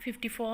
54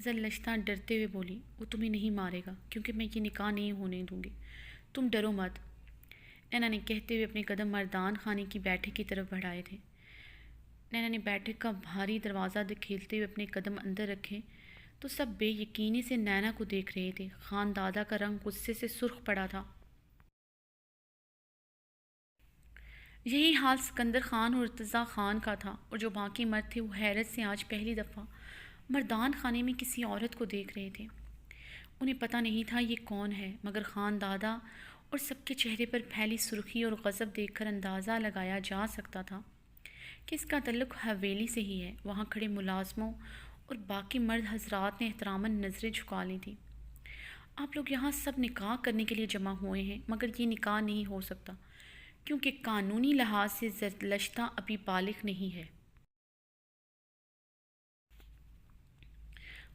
زلشتہ ڈرتے ہوئے بولی، وہ تمہیں نہیں مارے گا کیونکہ میں یہ نکاح نہیں ہونے دوں گی، تم ڈرو مت۔ نینا نے کہتے ہوئے اپنے قدم مردان خانے کی بیٹھک کی طرف بڑھائے تھے۔ نینا نے بیٹھک کا بھاری دروازہ کھیلتے ہوئے اپنے قدم اندر رکھے تو سب بے یقینی سے نینا کو دیکھ رہے تھے۔ خان دادا کا رنگ غصے سے سرخ پڑا تھا۔ یہی حال سکندر خان اور ارتضیٰ خان کا تھا، اور جو باقی مرد تھے وہ حیرت سے آج پہلی دفعہ مردان خانے میں کسی عورت کو دیکھ رہے تھے۔ انہیں پتہ نہیں تھا یہ کون ہے، مگر خان دادا اور سب کے چہرے پر پھیلی سرخی اور غضب دیکھ کر اندازہ لگایا جا سکتا تھا کہ اس کا تعلق حویلی سے ہی ہے۔ وہاں کھڑے ملازموں اور باقی مرد حضرات نے احتراماً نظریں جھکا لی تھیں۔ آپ لوگ یہاں سب نکاح کرنے کے لیے جمع ہوئے ہیں، مگر یہ نکاح نہیں ہو سکتا کیونکہ قانونی لحاظ سے زلشتہ ابھی بالغ نہیں ہے۔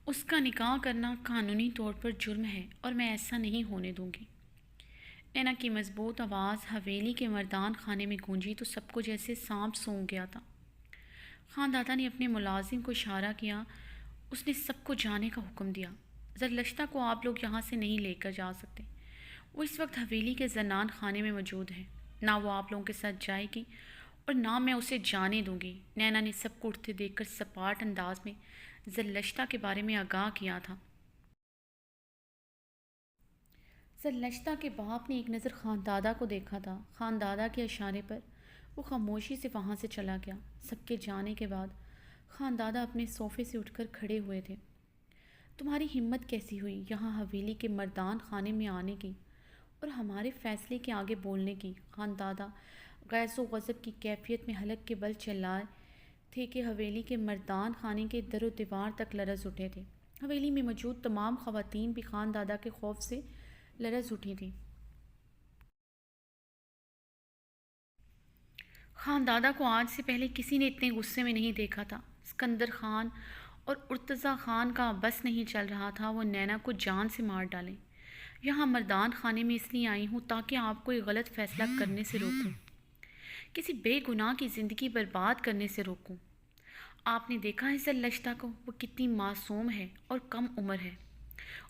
اس کا نکاح کرنا قانونی طور پر جرم ہے اور میں ایسا نہیں ہونے دوں گی۔ نینا کی مضبوط آواز حویلی کے مردان خانے میں گونجی تو سب کو جیسے سانپ سونگھ گیا تھا۔ خان دادا نے اپنے ملازم کو اشارہ کیا۔ اس نے سب کو جانے کا حکم دیا۔ زلشتہ کو آپ لوگ یہاں سے نہیں لے کر جا سکتے، وہ اس وقت حویلی کے زنان خانے میں موجود ہے۔ نہ وہ آپ لوگوں کے ساتھ جائے گی اور نہ میں اسے جانے دوں گی۔ نینا نے سب کو اٹھتے دیکھ کر سپاٹ انداز میں زلشتہ کے بارے میں آگاہ کیا تھا۔ زلشتہ کے باپ نے ایک نظر خان دادا کو دیکھا تھا۔ خان دادا کے اشارے پر وہ خاموشی سے وہاں سے چلا گیا۔ سب کے جانے کے بعد خان دادا اپنے صوفے سے اٹھ کر کھڑے ہوئے تھے۔ تمہاری ہمت کیسی ہوئی یہاں حویلی کے مردان خانے میں آنے کی اور ہمارے فیصلے کے آگے بولنے کی؟ خان دادا غیظ و غضب کی کیفیت میں حلق کے بل چلائے تھے کہ حویلی کے مردان خانے کے در و دیوار تک لرز اٹھے تھے۔ حویلی میں موجود تمام خواتین بھی خان دادا کے خوف سے لرز اٹھی تھیں۔ خان دادا کو آج سے پہلے کسی نے اتنے غصے میں نہیں دیکھا تھا۔ سکندر خان اور ارتضیٰ خان کا بس نہیں چل رہا تھا وہ نینا کو جان سے مار ڈالیں۔ یہاں مردان خانے میں اس لیے آئی ہوں تاکہ آپ کو ایک غلط فیصلہ کرنے سے روکوں، کسی بے گناہ کی زندگی برباد کرنے سے روکوں۔ آپ نے دیکھا ہے زلشتہ کو، وہ کتنی معصوم ہے اور کم عمر ہے،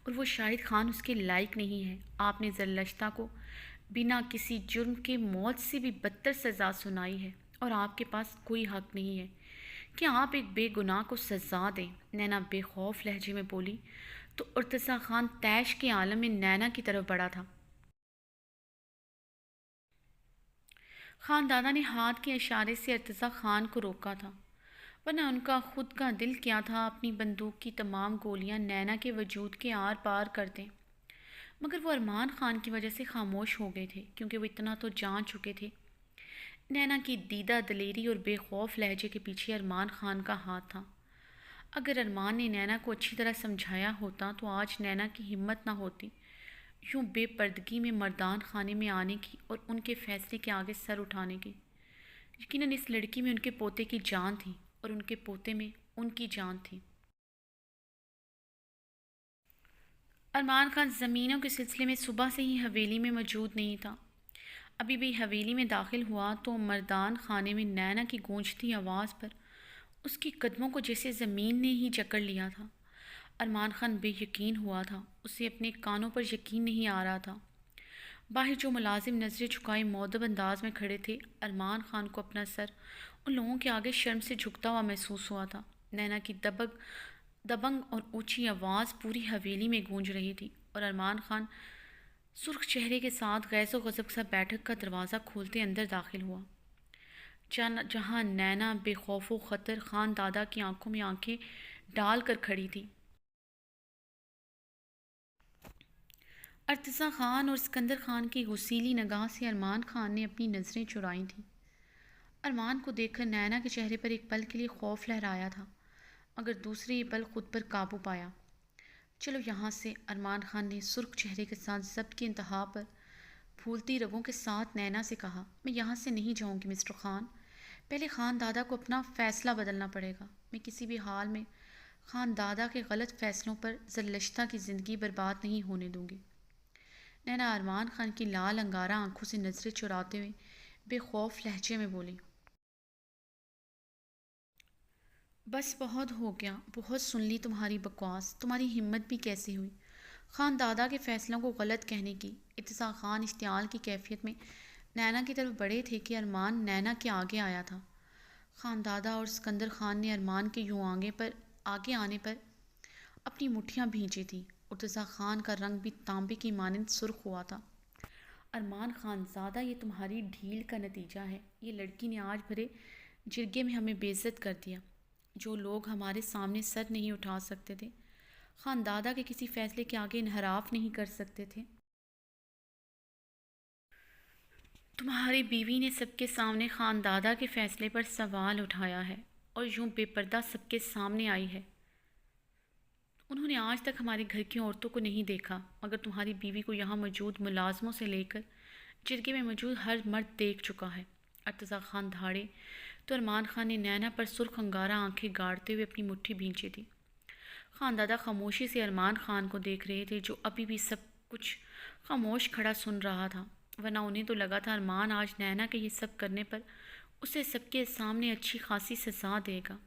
اور وہ شاہد خان اس کے لائق نہیں ہے۔ آپ نے زلشتہ کو بنا کسی جرم کے موت سے بھی بدتر سزا سنائی ہے اور آپ کے پاس کوئی حق نہیں ہے کہ آپ ایک بے گناہ کو سزا دیں۔ نینا بے خوف لہجے میں بولی تو ارتضیٰ خان طیش کے عالم میں نینا کی طرف بڑھا تھا۔ خان دادا نے ہاتھ کے اشارے سے ارتضیٰ خان کو روکا تھا، ورنہ ان کا خود کا دل کیا تھا اپنی بندوق کی تمام گولیاں نینا کے وجود کے آر پار کر دیں، مگر وہ ارمان خان کی وجہ سے خاموش ہو گئے تھے کیونکہ وہ اتنا تو جان چکے تھے۔ نینا کی دیدہ دلیری اور بے خوف لہجے کے پیچھے ارمان خان کا ہاتھ تھا۔ اگر ارمان نے نینا کو اچھی طرح سمجھایا ہوتا تو آج نینا کی ہمت نہ ہوتی یوں بے پردگی میں مردان خانے میں آنے کی اور ان کے فیصلے کے آگے سر اٹھانے کی۔ یقیناً اس لڑکی میں ان کے پوتے کی جان تھی اور ان کے پوتے میں ان کی جان تھی۔ ارمان خان زمینوں کے سلسلے میں صبح سے ہی حویلی میں موجود نہیں تھا۔ ابھی بھی حویلی میں داخل ہوا تو مردان خانے میں نینا کی گونجتی آواز پر اس کے قدموں کو جیسے زمین نے ہی جکڑ لیا تھا۔ ارمان خان بے یقین ہوا تھا، اسے اپنے کانوں پر یقین نہیں آ رہا تھا۔ باہر جو ملازم نظریں جھکائے مؤدب انداز میں کھڑے تھے، ارمان خان کو اپنا سر ان لوگوں کے آگے شرم سے جھکتا ہوا محسوس ہوا تھا۔ نینا کی دبنگ اور اونچی آواز پوری حویلی میں گونج رہی تھی اور ارمان خان سرخ چہرے کے ساتھ غیظ و غضب سے بیٹھک کا دروازہ کھولتے اندر داخل ہوا، جہاں نینا بے خوف و خطر خان دادا کی آنکھوں میں آنکھیں ڈال کر کھڑی تھی۔ ارتضیٰ خان اور سکندر خان کی غسیلی نگاہ سے ارمان خان نے اپنی نظریں چرائی تھیں۔ ارمان کو دیکھ کر نینا کے چہرے پر ایک پل کے لیے خوف لہرایا تھا، مگر دوسرے پل خود پر قابو پایا۔ چلو یہاں سے، ارمان خان نے سرخ چہرے کے ساتھ ضبط کی انتہا پر پھولتی رگوں کے ساتھ نینا سے کہا۔ میں یہاں سے نہیں جاؤں گی مسٹر خان، پہلے خان دادا کو اپنا فیصلہ بدلنا پڑے گا۔ میں کسی بھی حال میں خان دادا کے غلط فیصلوں پر زلشتہ کی زندگی برباد نہیں ہونے دوں گی۔ نینا ارمان خان کی لال انگارہ آنکھوں سے نظریں چراتے ہوئے بے خوف لہجے میں بولی۔ بس بہت ہو گیا، بہت سن لی تمہاری بکواس، تمہاری ہمت بھی کیسے ہوئی خان دادا کے فیصلوں کو غلط کہنے کی؟ اتسا خان اشتعال کی کیفیت میں نینا کی طرف بڑھے تھے کہ ارمان نینا کے آگے آیا تھا۔ خان دادا اور سکندر خان نے ارمان کے یوں آگے آنے پر اپنی مٹھیاں بھینچی تھیں۔ ارتضیٰ خان کا رنگ بھی تانبے کی مانند سرخ ہوا تھا۔ ارمان خان زادہ، یہ تمہاری ڈھیل کا نتیجہ ہے۔ یہ لڑکی نے آج بھرے جرگے میں ہمیں بے عزت کر دیا۔ جو لوگ ہمارے سامنے سر نہیں اٹھا سکتے تھے، خان دادا کے کسی فیصلے کے آگے انحراف نہیں کر سکتے تھے، تمہاری بیوی نے سب کے سامنے خان دادا کے فیصلے پر سوال اٹھایا ہے اور یوں بے پردہ سب کے سامنے آئی ہے۔ انہوں نے آج تک ہمارے گھر کی عورتوں کو نہیں دیکھا، مگر تمہاری بیوی کو یہاں موجود ملازموں سے لے کر جرگے میں موجود ہر مرد دیکھ چکا ہے۔ ارتضیٰ خان دھاڑے تو ارمان خان نے نینا پر سرخ انگارہ آنکھیں گاڑتے ہوئے اپنی مٹھی بھینچی تھی۔ خان دادا خاموشی سے ارمان خان کو دیکھ رہے تھے، جو ابھی بھی سب کچھ خاموش کھڑا سن رہا تھا، ورنہ انہیں تو لگا تھا ارمان آج نینا کے یہ سب کرنے پر اسے سب کے سامنے اچھی خاصی سزا دے گا،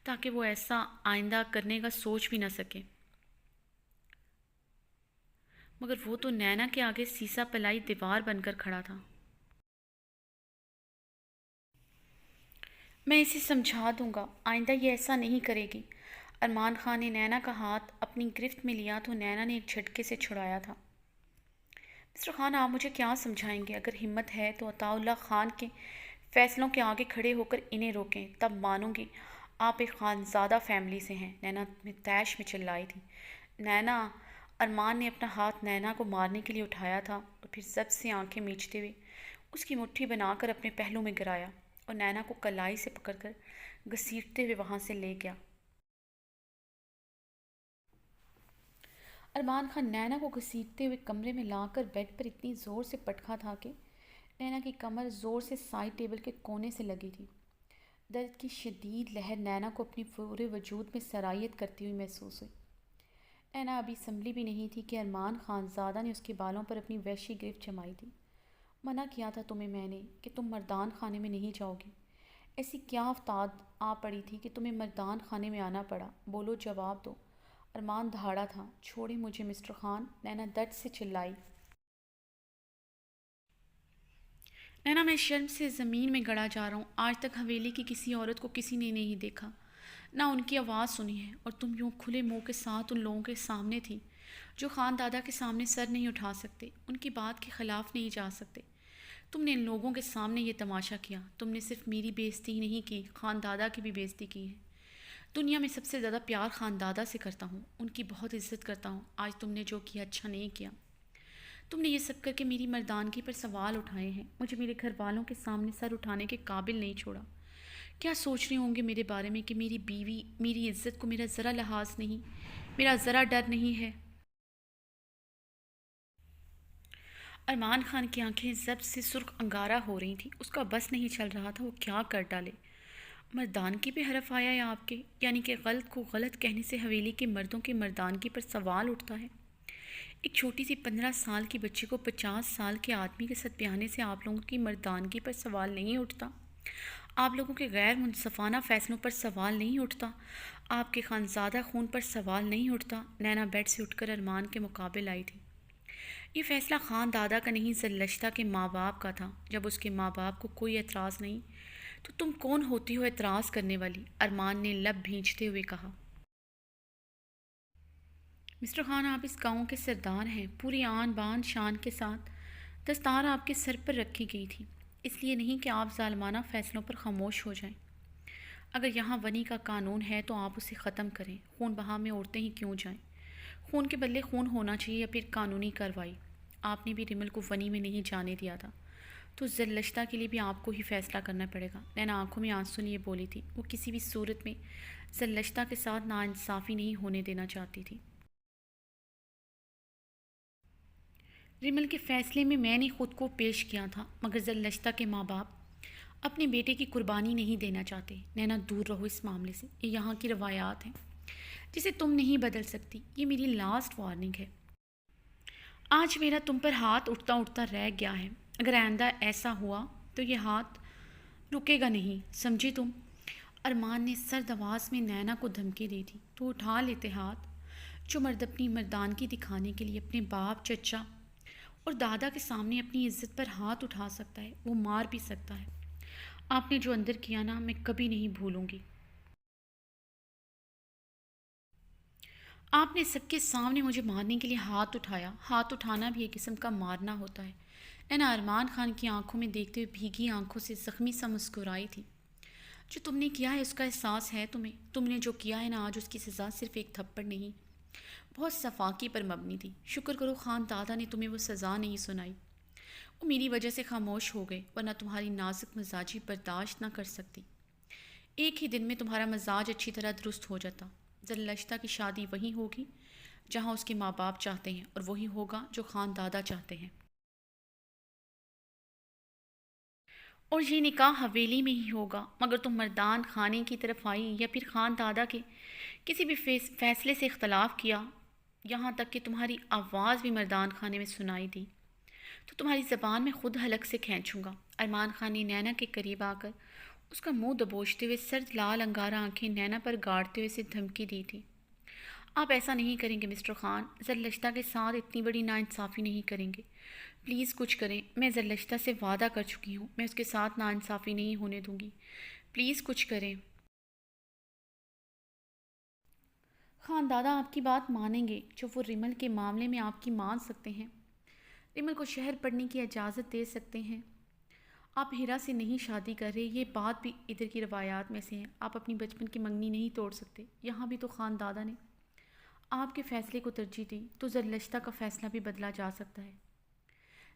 تاکہ وہ ایسا آئندہ کرنے کا سوچ بھی نہ سکے۔ مگر وہ تو نینا کے آگے سیسا پلائی دیوار بن کر کھڑا تھا۔ میں اسے سمجھا دوں گا، آئندہ یہ ایسا نہیں کرے گی۔ ارمان خان نے نینا کا ہاتھ اپنی گرفت میں لیا تو نینا نے ایک جھٹکے سے چھڑایا تھا۔ مسٹر خان، آپ مجھے کیا سمجھائیں گے؟ اگر ہمت ہے تو عطا اللہ خان کے فیصلوں کے آگے کھڑے ہو کر انہیں روکیں، تب مانوں گی۔ آپ ایک خانزادہ فیملی سے ہیں، نینا تیش میں چلائی تھی۔ نینا! ارمان نے اپنا ہاتھ نینا کو مارنے کے لیے اٹھایا تھا اور پھر سب سے آنکھیں میچتے ہوئے اس کی مٹھی بنا کر اپنے پہلو میں گرایا اور نینا کو کلائی سے پکڑ کر گھسیٹتے ہوئے وہاں سے لے گیا۔ ارمان خان نینا کو گھسیٹتے ہوئے کمرے میں لا کر بیڈ پر اتنی زور سے پٹکا تھا کہ نینا کی کمر زور سے سائڈ ٹیبل کے کونے سے لگی تھی۔ درد کی شدید لہر نینا کو اپنی پورے وجود میں سرایت کرتی ہوئی محسوس ہوئی۔ نینا ابھی سنبھلی بھی نہیں تھی کہ ارمان خان زادہ نے اس کے بالوں پر اپنی وحشی گرفت جمائی تھی۔ منع کیا تھا تمہیں میں نے کہ تم مردان خانے میں نہیں جاؤ گی۔ ایسی کیا آفتاب آ پڑی تھی کہ تمہیں مردان خانے میں آنا پڑا؟ بولو، جواب دو۔ ارمان دھاڑا تھا۔ چھوڑیں مجھے مسٹر خان، نینا درد سے چلائی۔ نینا، میں شرم سے زمین میں گڑا جا رہا ہوں۔ آج تک حویلی کی کسی عورت کو کسی نے نہیں دیکھا، نہ ان کی آواز سنی ہے، اور تم یوں کھلے منہ کے ساتھ ان لوگوں کے سامنے تھی جو خان دادا کے سامنے سر نہیں اٹھا سکتے، ان کی بات کے خلاف نہیں جا سکتے۔ تم نے ان لوگوں کے سامنے یہ تماشا کیا۔ تم نے صرف میری بے عزتی ہی نہیں کی، خان دادا کی بھی بے عزتی کی ہے۔ دنیا میں سب سے زیادہ پیار خان دادا سے کرتا ہوں، ان کی بہت عزت کرتا ہوں۔ آج تم نے جو کیا اچھا نہیں کیا۔ تم نے یہ سب کر کے میری مردانگی پر سوال اٹھائے ہیں، مجھے میرے گھر والوں کے سامنے سر اٹھانے کے قابل نہیں چھوڑا۔ کیا سوچ رہے ہوں گے میرے بارے میں کہ میری بیوی، میری عزت کو میرا ذرا لحاظ نہیں، میرا ذرا ڈر نہیں ہے؟ ارمان خان کی آنکھیں زب سے سرخ انگارہ ہو رہی تھیں، اس کا بس نہیں چل رہا تھا وہ کیا کر ڈالے۔ مردانگی پہ حرف آیا ہے آپ کے، یعنی کہ غلط کو غلط کہنے سے حویلی کے مردوں کی مردانگی پر سوال اٹھتا ہے؟ ایک چھوٹی سی 15 سال کی بچی کو 50 سال کے آدمی کے ساتھ بیانے سے آپ لوگوں کی مردانگی پر سوال نہیں اٹھتا؟ آپ لوگوں کے غیر منصفانہ فیصلوں پر سوال نہیں اٹھتا؟ آپ کے خانزادہ خون پر سوال نہیں اٹھتا؟ نینا بیڈ سے اٹھ کر ارمان کے مقابل آئی تھی۔ یہ فیصلہ خان دادا کا نہیں، زلشتہ کے ماں باپ کا تھا۔ جب اس کے ماں باپ کو کوئی اعتراض نہیں تو تم کون ہوتی ہو اعتراض کرنے والی؟ ارمان نے لب بھینچتے ہوئے کہا۔ مسٹر خان، آپ اس گاؤں کے سردار ہیں، پوری آن بان شان کے ساتھ دستار آپ کے سر پر رکھی گئی تھی، اس لیے نہیں کہ آپ ظالمانہ فیصلوں پر خاموش ہو جائیں۔ اگر یہاں ونی کا قانون ہے تو آپ اسے ختم کریں، خون بہا میں عورتیں ہی کیوں جائیں؟ خون کے بدلے خون ہونا چاہیے یا پھر قانونی کارروائی۔ آپ نے بھی ریمل کو ونی میں نہیں جانے دیا تھا، تو زلشتہ کے لیے بھی آپ کو ہی فیصلہ کرنا پڑے گا۔ نینا آنکھوں میں آنسو لیے بولی تھی، وہ کسی بھی صورت میں زلشتہ کے ساتھ ناانصافی نہیں ہونے دینا چاہتی تھی۔ ریمل کے فیصلے میں نے خود کو پیش کیا تھا، مگر زلشتہ کے ماں باپ اپنے بیٹے کی قربانی نہیں دینا چاہتے۔ نینا، دور رہو اس معاملے سے، یہ یہاں کی روایات ہیں جسے تم نہیں بدل سکتی۔ یہ میری لاسٹ وارننگ ہے۔ آج میرا تم پر ہاتھ اٹھتا اٹھتا رہ گیا ہے، اگر آئندہ ایسا ہوا تو یہ ہاتھ رکے گا نہیں، سمجھی تم؟ ارمان نے سرد آواز میں نینا کو دھمکی دی تھی تو اٹھا لیتے ہاتھ جو مرد اپنی مردانگی دکھانے کے لیے اپنے باپ، چچا اور دادا کے سامنے اپنی عزت پر ہاتھ اٹھا سکتا ہے وہ مار بھی سکتا ہے۔ آپ نے جو اندر کیا نا میں کبھی نہیں بھولوں گی۔ آپ نے سب کے سامنے مجھے مارنے کے لیے ہاتھ اٹھایا۔ ہاتھ اٹھانا بھی ایک قسم کا مارنا ہوتا ہے۔ نینا ارمان خان کی آنکھوں میں دیکھتے ہوئے بھیگی آنکھوں سے زخمی سا مسکرائی تھی۔ جو تم نے کیا ہے اس کا احساس ہے تمہیں؟ تم نے جو کیا ہے نا آج اس کی سزا صرف ایک تھپڑ نہیں، بہت صفاقی پر مبنی تھی۔ شکر کرو خان دادا نے تمہیں وہ سزا نہیں سنائی۔ وہ میری وجہ سے خاموش ہو گئے ورنہ تمہاری نازک مزاجی برداشت نہ کر سکتی۔ ایک ہی دن میں تمہارا مزاج اچھی طرح درست ہو جاتا۔ زلشتہ کی شادی وہیں ہوگی جہاں اس کے ماں باپ چاہتے ہیں اور وہی ہوگا جو خان دادا چاہتے ہیں۔ اور یہ نکاح حویلی میں ہی ہوگا مگر تم مردان خانے کی طرف آئی یا پھر خان دادا کے کسی بھی فیصلے سے اختلاف کیا، یہاں تک کہ تمہاری آواز بھی مردان خانے میں سنائی دی تو تمہاری زبان میں خود حلق سے کھینچوں گا۔ ارمان خان نے نینا کے قریب آ کر اس کا منہ دبوچتے ہوئے سرد لال انگارہ آنکھیں نینا پر گاڑتے ہوئے اسے دھمکی دی تھی۔ آپ ایسا نہیں کریں گے مسٹر خان، زرلشتہ کے ساتھ اتنی بڑی ناانصافی نہیں کریں گے۔ پلیز کچھ کریں، میں زرلشتہ سے وعدہ کر چکی ہوں میں اس کے ساتھ ناانصافی نہیں ہونے دوں گی، پلیز کچھ کریں۔ خان دادا آپ کی بات مانیں گے جو وہ ریمل کے معاملے میں آپ کی مان سکتے ہیں، ریمل کو شہر پڑھنے کی اجازت دے سکتے ہیں۔ آپ ہیرا سے نہیں شادی کر رہے، یہ بات بھی ادھر کی روایات میں سے ہے۔ آپ اپنی بچپن کی منگنی نہیں توڑ سکتے، یہاں بھی تو خان دادا نے آپ کے فیصلے کو ترجیح دی تو زرلشتہ کا فیصلہ بھی بدلا جا سکتا ہے۔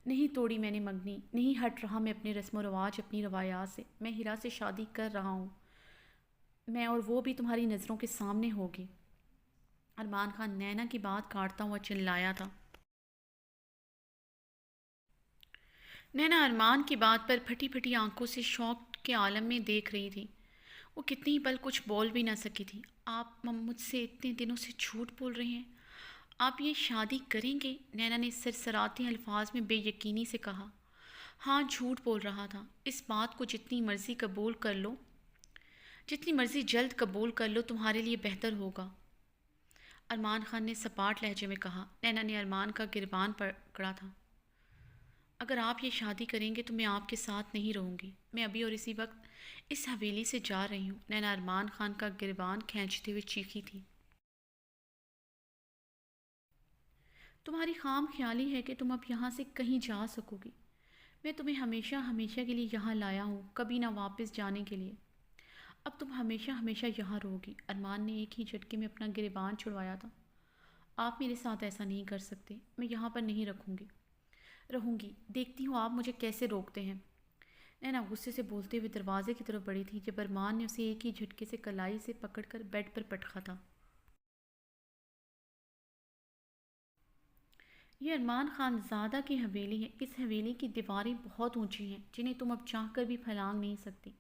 نہیں توڑی میں نے منگنی، نہیں ہٹ رہا میں اپنے رسم و رواج، اپنی روایات سے۔ میں ہیرا سے شادی کر رہا ہوں میں، اور وہ بھی تمہاری نظروں کے سامنے ہوگی۔ ارمان خان نینا کی بات کاٹتا ہوا چلایا تھا۔ نینا ارمان کی بات پر پھٹی پھٹی آنکھوں سے شوق کے عالم میں دیکھ رہی تھی۔ وہ کتنی پل کچھ بول بھی نہ سکی تھی۔ آپ مجھ سے اتنے دنوں سے جھوٹ بول رہے ہیں، آپ یہ شادی کریں گے؟ نینا نے سرسراتے الفاظ میں بے یقینی سے کہا۔ ہاں جھوٹ بول رہا تھا، اس بات کو جتنی مرضی قبول کر لو، جتنی مرضی جلد قبول کر لو تمہارے لیے بہتر ہوگا، ارمان خان نے سپاٹ لہجے میں کہا۔ نینا نے ارمان کا گریبان پکڑا تھا۔ اگر آپ یہ شادی کریں گے تو میں آپ کے ساتھ نہیں رہوں گی، میں ابھی اور اسی وقت اس حویلی سے جا رہی ہوں۔ نینا ارمان خان کا گریبان کھینچتے ہوئے چیخی تھی۔ تمہاری خام خیالی ہے کہ تم اب یہاں سے کہیں جا سکو گی، میں تمہیں ہمیشہ ہمیشہ کے لیے یہاں لایا ہوں، کبھی نہ واپس جانے کے لیے۔ اب تم ہمیشہ ہمیشہ یہاں رہو گی۔ ارمان نے ایک ہی جھٹکے میں اپنا گریبان چھڑوایا تھا۔ آپ میرے ساتھ ایسا نہیں کر سکتے، میں یہاں پر نہیں رہوں گی، دیکھتی ہوں آپ مجھے کیسے روکتے ہیں۔ نینا غصے سے بولتے ہوئے دروازے کی طرف بڑھی تھی جب ارمان نے اسے ایک ہی جھٹکے سے کلائی سے پکڑ کر بیڈ پر پٹکا تھا۔ یہ ارمان خان زادہ کی حویلی ہے، اس حویلی کی دیواریں بہت اونچی ہیں جنہیں تم اب چاہ کر بھی پھلانگ نہیں سکتی۔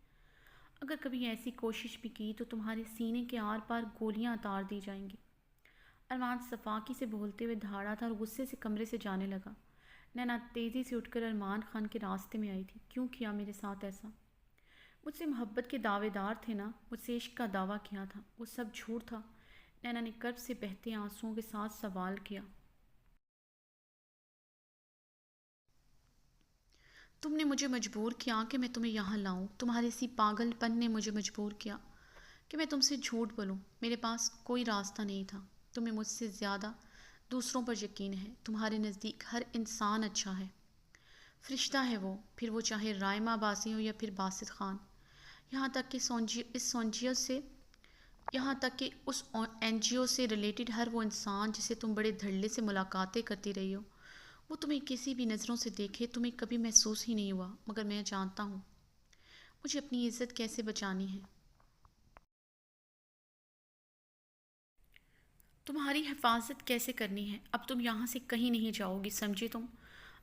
اگر کبھی ایسی کوشش بھی کی تو تمہارے سینے کے آر پار گولیاں اتار دی جائیں گی۔ ارمان صفاقی سے بولتے ہوئے دھاڑا تھا اور غصے سے کمرے سے جانے لگا۔ نینا تیزی سے اٹھ کر ارمان خان کے راستے میں آئی تھی۔ کیوں کیا میرے ساتھ ایسا؟ مجھ سے محبت کے دعوے دار تھے نا، مجھ سے عشق کا دعویٰ کیا تھا، وہ سب جھوٹ تھا؟ نینا نے کرب سے بہتے آنسوؤں کے ساتھ سوال کیا۔ تم نے مجھے مجبور کیا کہ میں تمہیں یہاں لاؤں، تمہارے اسی پاگل پن نے مجھے مجبور کیا کہ میں تم سے جھوٹ بولوں۔ میرے پاس کوئی راستہ نہیں تھا۔ تمہیں مجھ سے زیادہ دوسروں پر یقین ہے، تمہارے نزدیک ہر انسان اچھا ہے، فرشتہ ہے وہ، پھر وہ چاہے رائمہ باسی ہو یا پھر باسط خان، یہاں تک کہ اس این جی او سے ریلیٹڈ ہر وہ انسان جسے تم بڑے دھڑلے سے ملاقاتیں کرتی رہی ہو، وہ تمہیں کسی بھی نظروں سے دیکھے تمہیں کبھی محسوس ہی نہیں ہوا، مگر میں جانتا ہوں مجھے اپنی عزت کیسے بچانی ہے، تمہاری حفاظت کیسے کرنی ہے۔ اب تم یہاں سے کہیں نہیں جاؤ گی، سمجھے تم؟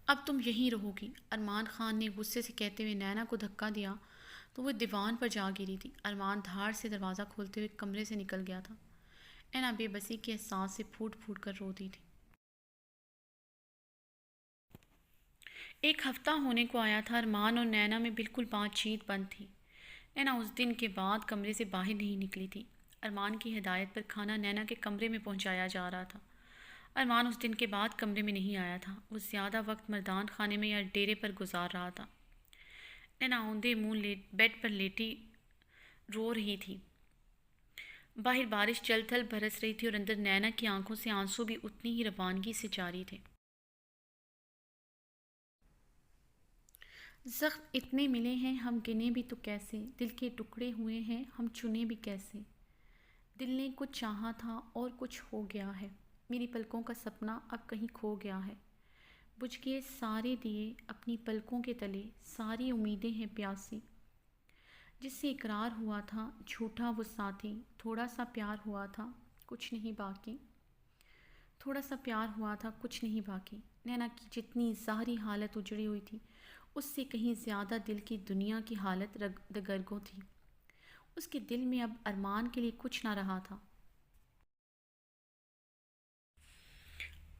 اب تم یہیں رہو گی۔ ارمان خان نے غصے سے کہتے ہوئے نینا کو دھکا دیا تو وہ دیوان پر جا گری تھی۔ ارمان دھاڑ سے دروازہ کھولتے ہوئے کمرے سے نکل گیا تھا۔ نینا بے بسی کے احساس سے پھوٹ پھوٹ کر روتی تھی۔ ایک ہفتہ ہونے کو آیا تھا۔ ارمان اور نینا میں بالکل بات چیت بند تھی۔ نینا اس دن کے بعد کمرے سے باہر نہیں نکلی تھی۔ ارمان کی ہدایت پر کھانا نینا کے کمرے میں پہنچایا جا رہا تھا۔ ارمان اس دن کے بعد کمرے میں نہیں آیا تھا۔ وہ زیادہ وقت مردان خانے میں یا ڈیرے پر گزار رہا تھا۔ نینا اوندے منہ بیڈ پر لیٹی رو رہی تھی۔ باہر بارش چل تھل برس رہی تھی اور اندر نینا کی آنکھوں سے آنسو بھی اتنی ہی روانگی سے جاری تھے۔ زخم اتنے ملے ہیں ہم گنے بھی تو کیسے، دل کے ٹکڑے ہوئے ہیں ہم چنے بھی کیسے۔ دل نے کچھ چاہا تھا اور کچھ ہو گیا ہے، میری پلکوں کا سپنا اب کہیں کھو گیا ہے۔ بجھ گئے سارے دیے اپنی پلکوں کے تلے، ساری امیدیں ہیں پیاسی۔ جس سے اقرار ہوا تھا جھوٹا وہ ساتھی، تھوڑا سا پیار ہوا تھا کچھ نہیں باقی، تھوڑا سا پیار ہوا تھا کچھ نہیں باقی۔ نینا کی جتنی ظاہری حالت اجڑی ہوئی تھی اس سے کہیں زیادہ دل کی دنیا کی حالت دگرگوں تھی۔ اس کے دل میں اب ارمان کے لیے کچھ نہ رہا تھا۔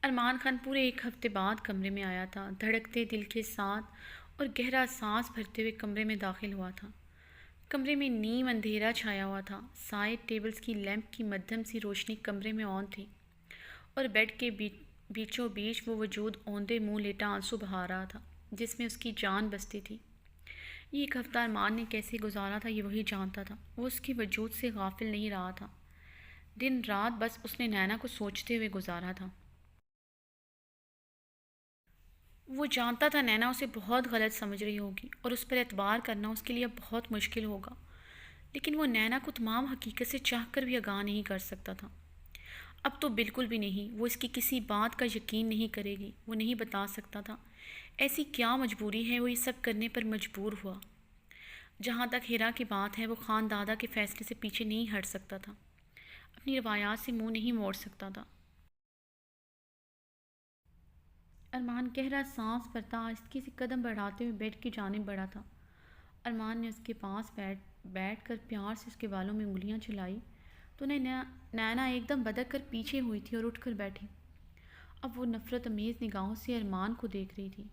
ارمان خان پورے ایک ہفتے بعد کمرے میں آیا تھا، دھڑکتے دل کے ساتھ اور گہرا سانس بھرتے ہوئے کمرے میں داخل ہوا تھا۔ کمرے میں نیم اندھیرا چھایا ہوا تھا۔ سائڈ ٹیبلز کی لیمپ کی مدھم سی روشنی کمرے میں آن تھی اور بیڈ کے بیچوں بیچ وہ وجود اوندے منہ لیٹا آنسو بہا رہا تھا جس میں اس کی جان بستی تھی۔ یہ ایک ہفتہ ارمان نے کیسے گزارا تھا یہ وہی جانتا تھا۔ وہ اس کے وجود سے غافل نہیں رہا تھا۔ دن رات بس اس نے نینا کو سوچتے ہوئے گزارا تھا۔ وہ جانتا تھا نینا اسے بہت غلط سمجھ رہی ہوگی اور اس پر اعتبار کرنا اس کے لیے اب بہت مشکل ہوگا، لیکن وہ نینا کو تمام حقیقت سے چاہ کر بھی آگاہ نہیں کر سکتا تھا۔ اب تو بالکل بھی نہیں۔ وہ اس کی کسی بات کا یقین نہیں کرے گی، وہ نہیں بتا سکتا تھا ایسی کیا مجبوری ہے وہ یہ سب کرنے پر مجبور ہوا۔ جہاں تک ہیرا کی بات ہے وہ خان دادا کے فیصلے سے پیچھے نہیں ہٹ سکتا تھا، اپنی روایات سے منہ نہیں موڑ سکتا تھا۔ ارمان گہرا سانس بھرتا آہستگی سے قدم بڑھاتے ہوئے بیڈ کی جانب بڑھا تھا۔ ارمان نے اس کے پاس بیٹھ کر پیار سے اس کے بالوں میں انگلیاں چلائی تو نینا ایک دم بدک کر پیچھے ہوئی تھی اور اٹھ کر بیٹھی۔ اب وہ نفرت امیز نگاہوں سے ارمان کو دیکھ رہی تھی۔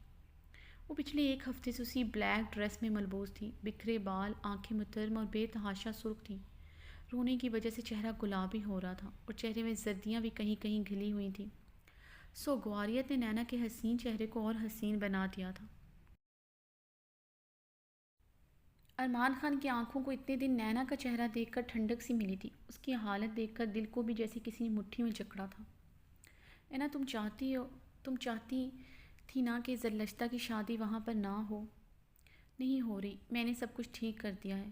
وہ پچھلے ایک ہفتے سے اسی بلیک ڈریس میں ملبوس تھی، بکھرے بال، آنکھیں مترم اور بے تحاشا سرخ تھیں۔ رونے کی وجہ سے چہرہ گلابی ہو رہا تھا اور چہرے میں زردیاں بھی کہیں کہیں گھلی ہوئی تھیں۔ سوگواریت نے نینا کے حسین چہرے کو اور حسین بنا دیا تھا۔ ارمان خان کی آنکھوں کو اتنے دن نینا کا چہرہ دیکھ کر ٹھنڈک سی ملی تھی۔ اس کی حالت دیکھ کر دل کو بھی جیسے کسی نے مٹھی میں جکڑا تھا۔ نینا تم چاہتی تھی نا کہ زرلشتہ کی شادی وہاں پر نہ ہو؟ نہیں ہو رہی، میں نے سب کچھ ٹھیک کر دیا ہے۔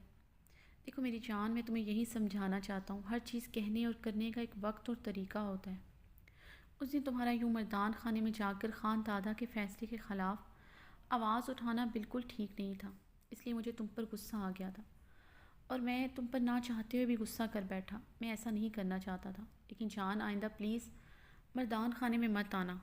دیکھو میری جان، میں تمہیں یہی سمجھانا چاہتا ہوں، ہر چیز کہنے اور کرنے کا ایک وقت اور طریقہ ہوتا ہے۔ اس دن تمہارا یوں مردان خانے میں جا کر خان دادا کے فیصلے کے خلاف آواز اٹھانا بالکل ٹھیک نہیں تھا، اس لیے مجھے تم پر غصہ آ گیا تھا اور میں تم پر نہ چاہتے ہوئے بھی غصہ کر بیٹھا۔ میں ایسا نہیں کرنا چاہتا تھا، لیکن جان آئندہ پلیز مردان خانے میں مت آنا۔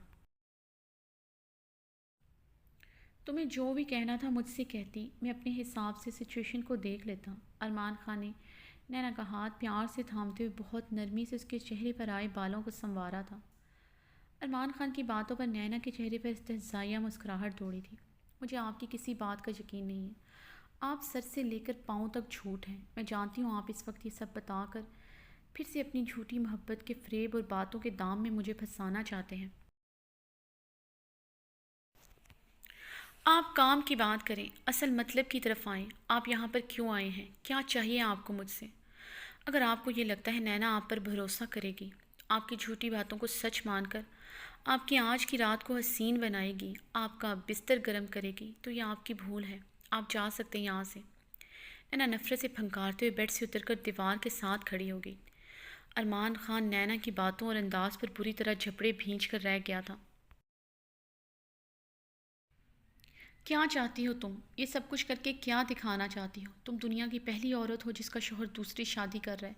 تمہیں جو بھی کہنا تھا مجھ سے کہتی، میں اپنے حساب سے سچویشن کو دیکھ لیتا۔ ارمان خان نے نینا کا ہاتھ پیار سے تھامتے ہوئے بہت نرمی سے اس کے چہرے پر آئے بالوں کو سنوارا تھا۔ ارمان خان کی باتوں پر نینا کے چہرے پر استہزائیہ مسکراہٹ دوڑی تھی۔ مجھے آپ کی کسی بات کا یقین نہیں ہے، آپ سر سے لے کر پاؤں تک جھوٹ ہیں۔ میں جانتی ہوں آپ اس وقت یہ سب بتا کر پھر سے اپنی جھوٹی محبت کے فریب اور باتوں کے دام میں مجھے پھنسانا چاہتے ہیں۔ آپ کام کی بات کریں، اصل مطلب کی طرف آئیں۔ آپ یہاں پر کیوں آئے ہیں؟ کیا چاہیے آپ کو مجھ سے؟ اگر آپ کو یہ لگتا ہے نینا آپ پر بھروسہ کرے گی، آپ کی جھوٹی باتوں کو سچ مان کر آپ کی آج کی رات کو حسین بنائے گی، آپ کا بستر گرم کرے گی، تو یہ آپ کی بھول ہے۔ آپ جا سکتے ہیں یہاں سے۔ نینا نفرت سے پھنکارتے ہوئے بیڈ سے اتر کر دیوار کے ساتھ کھڑی ہو گئی۔ ارمان خان نینا کی باتوں اور انداز پر بری طرح جھپڑے بھینچ کر رہ گیا تھا۔ کیا چاہتی ہو تم؟ یہ سب کچھ کر کے کیا دکھانا چاہتی ہو؟ تم دنیا کی پہلی عورت ہو جس کا شوہر دوسری شادی کر رہا ہے،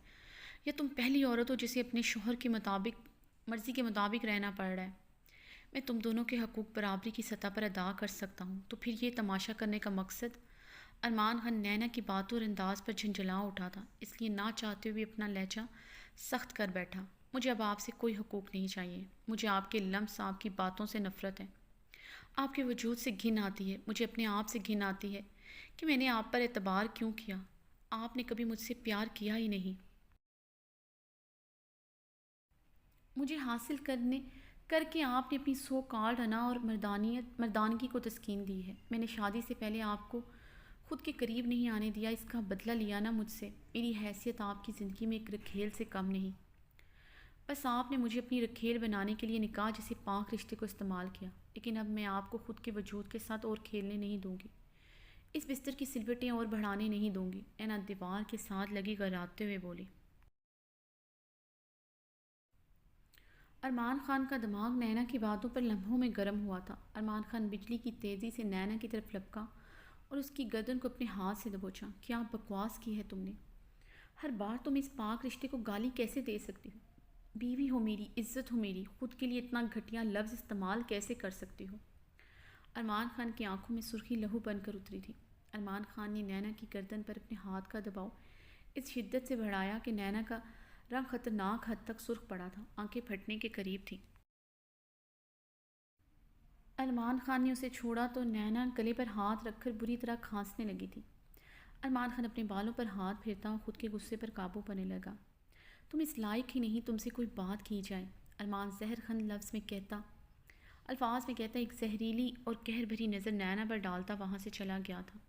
یا تم پہلی عورت ہو جسے اپنے شوہر کے مرضی کے مطابق رہنا پڑ رہا ہے؟ میں تم دونوں کے حقوق برابری کی سطح پر ادا کر سکتا ہوں، تو پھر یہ تماشا کرنے کا مقصد؟ ارمان خان نینا کی باتوں اور انداز پر جھنجھلا اٹھا تھا، اس لیے نہ چاہتے ہوئے اپنا لہجہ سخت کر بیٹھا۔ مجھے اب آپ سے کوئی حقوق نہیں چاہیے، مجھے آپ کے لمس، آپ کی باتوں سے نفرت ہے، آپ کے وجود سے گھن آتی ہے، مجھے اپنے آپ سے گھن آتی ہے کہ میں نے آپ پر اعتبار کیوں کیا۔ آپ نے کبھی مجھ سے پیار کیا ہی نہیں۔ مجھے حاصل کر کے آپ نے اپنی سو کالڈ انا اور مردانگی کو تسکین دی ہے۔ میں نے شادی سے پہلے آپ کو خود کے قریب نہیں آنے دیا، اس کا بدلہ لیا نا مجھ سے۔ میری حیثیت آپ کی زندگی میں ایک رکھیل سے کم نہیں۔ بس آپ نے مجھے اپنی رکھیل بنانے کے لیے نکاح جیسے پاک رشتے کو استعمال کیا، لیکن اب میں آپ کو خود کے وجود کے ساتھ اور کھیلنے نہیں دوں گی۔ اس بستر کی سلوٹیں اور بڑھانے نہیں دوں گی۔ نینا دیوار کے ساتھ لگی گراتے ہوئے بولی۔ ارمان خان کا دماغ نینا کی باتوں پر لمحوں میں گرم ہوا تھا۔ ارمان خان بجلی کی تیزی سے نینا کی طرف لپکا اور اس کی گردن کو اپنے ہاتھ سے دبوچا۔ کیا بکواس کی ہے تم نے؟ ہر بار تم اس پاک رشتے کو گالی کیسے دے سکتی ہو؟ بیوی ہو میری، عزت ہو میری، خود کے لیے اتنا گھٹیا لفظ استعمال کیسے کر سکتی ہو؟ ارمان خان کی آنکھوں میں سرخی لہو بن کر اتری تھی۔ ارمان خان نے نینا کی گردن پر اپنے ہاتھ کا دباؤ اس شدت سے بڑھایا کہ نینا کا رنگ خطرناک حد تک سرخ پڑا تھا، آنکھیں پھٹنے کے قریب تھیں۔ ارمان خان نے اسے چھوڑا تو نینا گلے پر ہاتھ رکھ کر بری طرح کھانسنے لگی تھی۔ ارمان خان اپنے بالوں پر ہاتھ پھیرتا اور خود کے غصے پر قابو پانے لگا۔ تم اس لائق ہی نہیں تم سے کوئی بات کی جائے۔ ارمان زہر خند الفاظ میں کہتا ایک زہریلی اور قہر بھری نظر نینا پر ڈالتا وہاں سے چلا گیا تھا۔